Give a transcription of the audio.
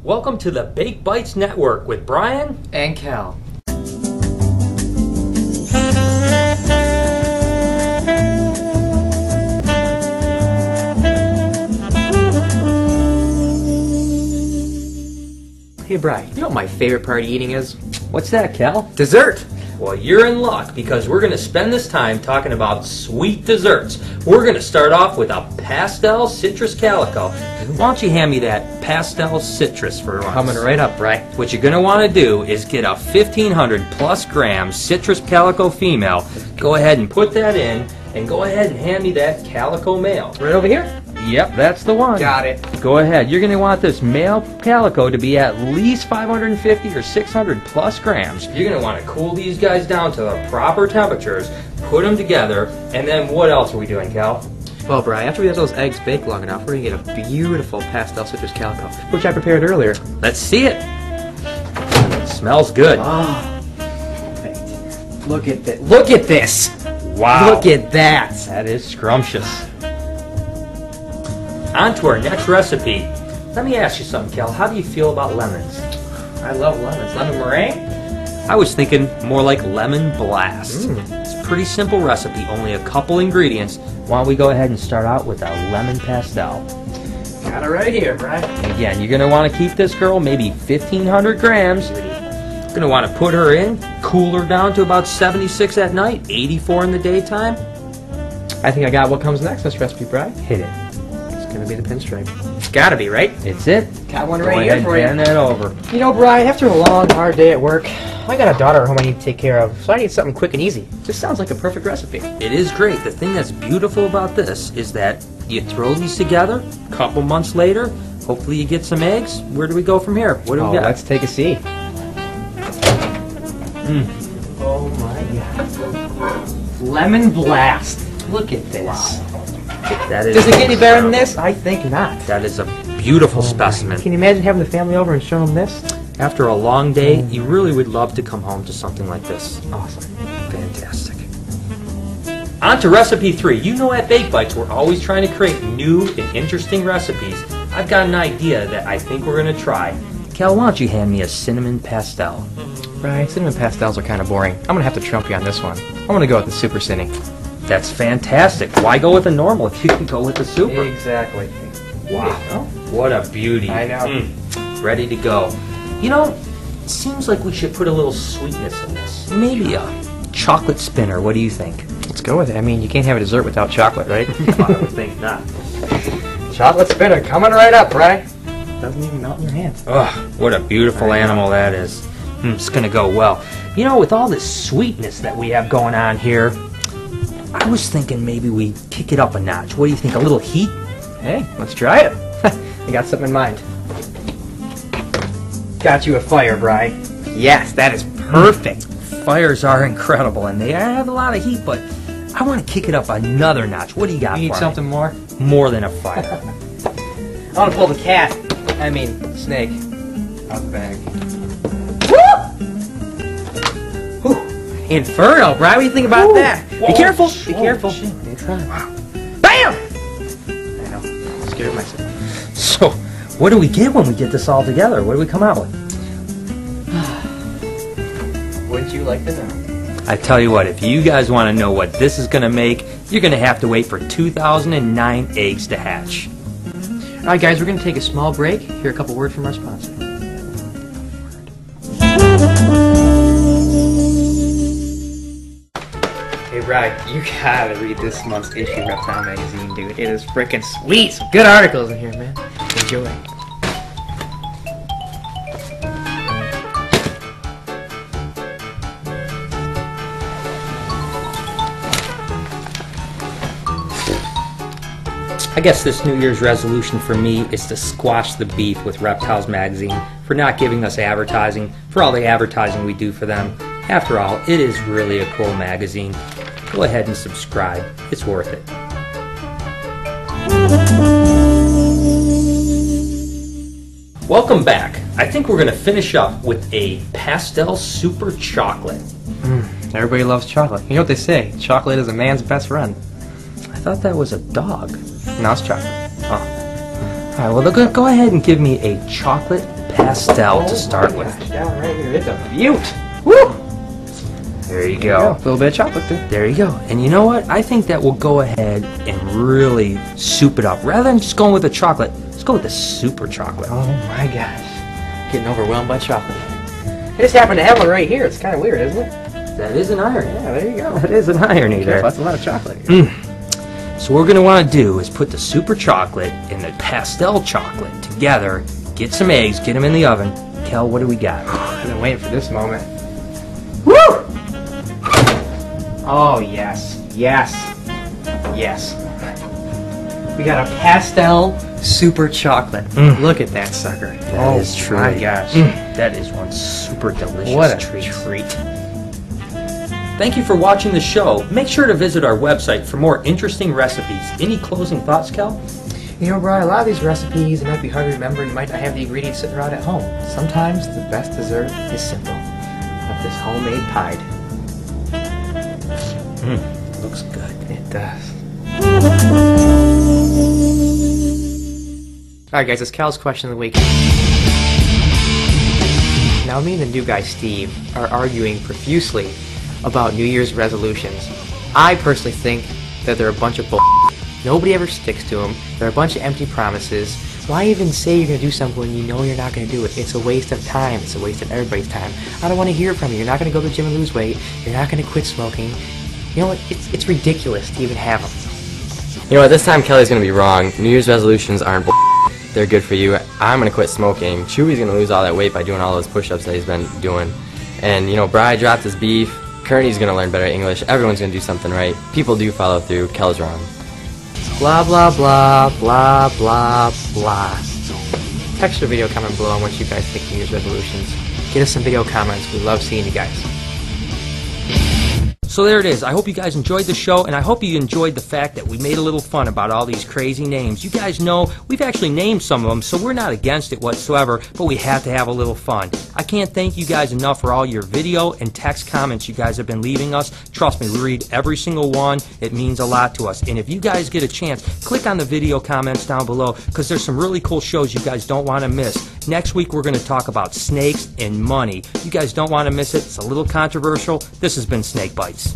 Welcome to the Baked Bites Network with Brian and Cal. Hey Brian, you know what my favorite part of eating is? What's that, Cal? Dessert! Well, you're in luck because we're going to spend this time talking about sweet desserts. We're going to start off with a pastel citrus calico. Why don't you hand me that pastel citrus for once? Coming right up, Brian. What you're going to want to do is get a 1,500 plus grams citrus calico female. Go ahead and put that in, and go ahead and hand me that calico male. Right over here? Yep, that's the one. Got it. Go ahead. You're going to want this male calico to be at least 550 or 600 plus grams. You're going to want to cool these guys down to the proper temperatures, put them together, and then what else are we doing, Cal? Well, Brian, after we have those eggs baked long enough, we're going to get a beautiful pastel citrus calico, which I prepared earlier. Let's see it. It smells good. Oh, right. Look at this. Look at this. Wow. Look at that. That is scrumptious. On to our next recipe. Let me ask you something, Cal. How do you feel about lemons? I love lemons. Lemon meringue? I was thinking more like lemon blast. It's a pretty simple recipe, only a couple ingredients. Why don't we go ahead and start out with a lemon pastel. Got it right here, Brian. Again, you're going to want to keep this girl maybe 1,500 grams. You're going to want to put her in, cool her down to about 76 at night, 84 in the daytime. I think I got what comes next in this recipe, Brian. Hit it. It's going to be the pinstripe. It's got to be, right? It's it. Got one Go right ahead here for and you. hand that over. You know, Brian, after a long, hard day at work, I got a daughter at home I need to take care of, so I need something quick and easy. This sounds like a perfect recipe. It is great. The thing that's beautiful about this is that you throw these together, a couple months later, hopefully you get some eggs. Where do we go from here? What do we got? Let's take a see. Oh my god. Lemon blast. Look at this. Wow. That is Does it get any better than this? I think not. That is a beautiful specimen. Can you imagine having the family over and showing them this? After a long day, you really would love to come home to something like this. Awesome. Fantastic. On to recipe 3. You know at Baked Bites we're always trying to create new and interesting recipes. I've got an idea that I think we're going to try. Cal, why don't you hand me a cinnamon pastel? Right, cinnamon pastels are kind of boring. I'm going to have to trump you on this one. I'm going to go with the super cinny. That's fantastic. Why go with a normal if you can go with the super? Exactly. Wow. What a beauty. I know. Ready to go. You know, it seems like we should put a little sweetness in this. Maybe a chocolate spinner. What do you think? Let's go with it. I mean, you can't have a dessert without chocolate, right? I would think not. Chocolate spinner coming right up, right? Doesn't even melt in your hands. Oh, what a beautiful animal that is. It's going to go well. You know, with all this sweetness that we have going on here, I was thinking maybe we kick it up a notch. What do you think? A little heat? Hey, let's try it. I got something in mind. Got you a fire, Bri. Yes, that is perfect. Fires are incredible, and they have a lot of heat, but I want to kick it up another notch. What do you got You need for something more? me? More than a fire. I want to pull the cat. I mean, snake. Out the bag. Woo! Inferno, Bri. What do you think about that? Whoa. Be careful. Be Oh, careful. shit. Wow. Bam! I know. Scared myself. So, what do we get when we get this all together? What do we come out with? Wouldn't you like to know? I tell you what, if you guys want to know what this is going to make, you're going to have to wait for 2009 eggs to hatch. Alright guys, we're going to take a small break. Hear a couple words from our sponsor. Hey Bri, you gotta read this month's issue of Reptile Magazine, dude. It is frickin' sweet! Some good articles in here, man. Enjoy. I guess this New Year's resolution for me is to squash the beef with Reptiles Magazine for not giving us advertising, for all the advertising we do for them. After all, it is really a cool magazine. Go ahead and subscribe. It's worth it. Welcome back. I think we're going to finish up with a pastel super chocolate. Everybody loves chocolate. You know what they say? Chocolate is a man's best friend. I thought that was a dog. No, it's chocolate. Oh. Alright, well, go ahead and give me a chocolate pastel to start with. Down right here. It's a beaut. Woo! There you go. A little bit of chocolate too. There you go. And you know what? I think that we'll go ahead and really soup it up. Rather than just going with the chocolate, let's go with the super chocolate. Oh my gosh. Getting overwhelmed by chocolate. I just happen to have one right here. It's kind of weird, isn't it? That is an iron. Yeah, there you go. That is an irony there. That's a lot of chocolate. So what we're going to want to do is put the super chocolate and the pastel chocolate together, get some eggs, get them in the oven. Kel, what do we got? I've been waiting for this moment. Woo! Oh, yes. Yes. Yes. We got a pastel super chocolate. Look at that sucker. That is true. Oh, my gosh. That is one super delicious What a treat. treat. Thank you for watching the show. Make sure to visit our website for more interesting recipes. Any closing thoughts, Kel? You know, Brian, a lot of these recipes, it might be hard to remember. You might not have the ingredients sitting around at home. Sometimes the best dessert is simple. Like this homemade pie. Looks good. It does. Alright guys, it's Cal's question of the week. Now me and the new guy Steve are arguing profusely about New Year's resolutions. I personally think that they're a bunch of bull. Nobody ever sticks to them. They're a bunch of empty promises. Why even say you're going to do something when you know you're not going to do it? It's a waste of time. It's a waste of everybody's time. I don't want to hear from you. You're not going to go to the gym and lose weight. You're not going to quit smoking. You know what? It's ridiculous to even have them. You know what, this time Kelly's gonna be wrong. New Year's resolutions aren't they're good for you. I'm gonna quit smoking. Chewy's gonna lose all that weight by doing all those push-ups that he's been doing. And you know, Bri dropped his beef. Kearney's gonna learn better English. Everyone's gonna do something right. People do follow through. Kel's wrong. Blah blah blah blah blah blah. Text or video comment below on what you guys think of New Year's resolutions. Get us some video comments. We love seeing you guys. So there it is. I hope you guys enjoyed the show, and I hope you enjoyed the fact that we made a little fun about all these crazy names. You guys know we've actually named some of them, so we're not against it whatsoever, but we have to have a little fun. I can't thank you guys enough for all your video and text comments you guys have been leaving us. Trust me, we read every single one. It means a lot to us. And if you guys get a chance, click on the video comments down below, because there's some really cool shows you guys don't want to miss. Next week, we're going to talk about snakes and money. You guys don't want to miss it. It's a little controversial. This has been Snake Bites.